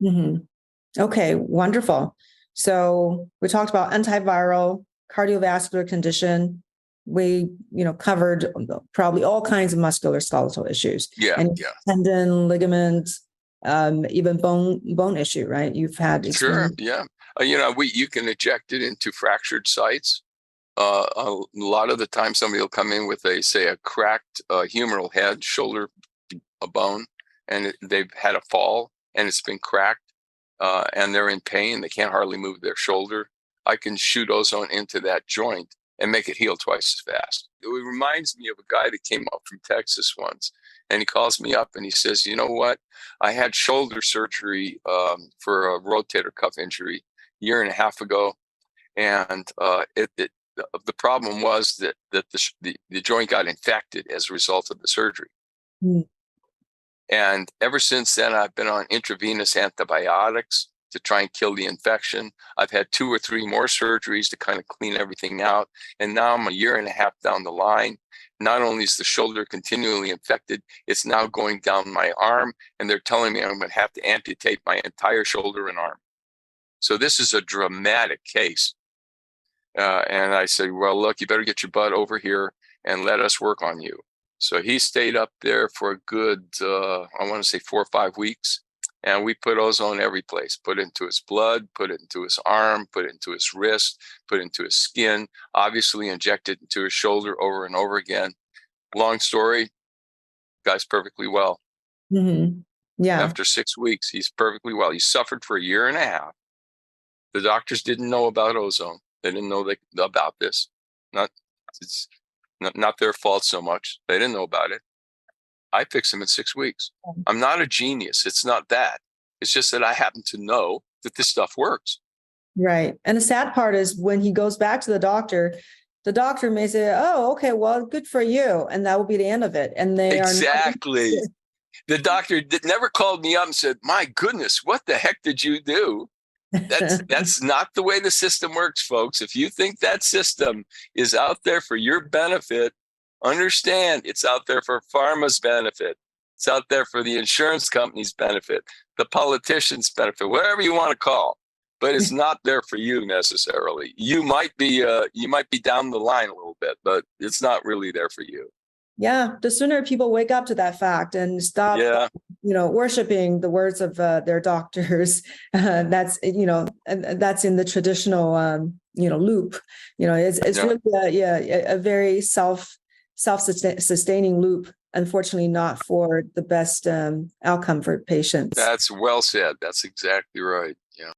hmm Okay, wonderful. So we talked about antiviral, cardiovascular condition. We, covered probably all kinds of musculoskeletal issues Yeah, and yeah. tendon, ligament, even bone issue, right? You've had Sure, experience. yeah. You can eject it into fractured sites. A lot of the time, somebody will come in with a cracked humeral head, shoulder, a bone, and they've had a fall and it's been cracked, and they're in pain. They can't hardly move their shoulder. I can shoot ozone into that joint and make it heal twice as fast. It reminds me of a guy that came up from Texas once, and he calls me up and he says, "You know what? I had shoulder surgery for a rotator cuff injury a year and a half ago, and the problem was that the joint got infected as a result of the surgery. Mm. And ever since then, I've been on intravenous antibiotics to try and kill the infection. I've had 2 or 3 more surgeries to kind of clean everything out. And now I'm a year and a half down the line. Not only is the shoulder continually infected, it's now going down my arm. And they're telling me I'm going to have to amputate my entire shoulder and arm. So this is a dramatic case. And I said, well, look, you better get your butt over here and let us work on you. So he stayed up there for a good, I want to say 4 or 5 weeks. And we put ozone every place, put it into his blood, put it into his arm, put it into his wrist, put it into his skin, obviously injected into his shoulder over and over again. Long story, guy's perfectly well. Mm-hmm. Yeah. After 6 weeks, he's perfectly well. He suffered for a year and a half. The doctors didn't know about ozone. They didn't know about this. It's not their fault so much. They didn't know about it. I fixed him in 6 weeks. I'm not a genius. It's not that. It's just that I happen to know that this stuff works. Right. And the sad part is when he goes back to the doctor may say, oh, okay, well, good for you. And that will be the end of it. And they are not. Exactly. The doctor never called me up and said, my goodness, what the heck did you do? That's not the way the system works, folks. If you think that system is out there for your benefit, understand it's out there for pharma's benefit. It's out there for the insurance company's benefit, the politician's benefit, whatever you want to call. But it's not there for you necessarily. You might be down the line a little bit, but it's not really there for you. Yeah, the sooner people wake up to that fact and stop, Yeah. Worshiping the words of their doctors, that's that's in the traditional, loop. It's Yeah. really a very self-sustaining loop. Unfortunately, not for the best outcome for patients. That's well said. That's exactly right. Yeah.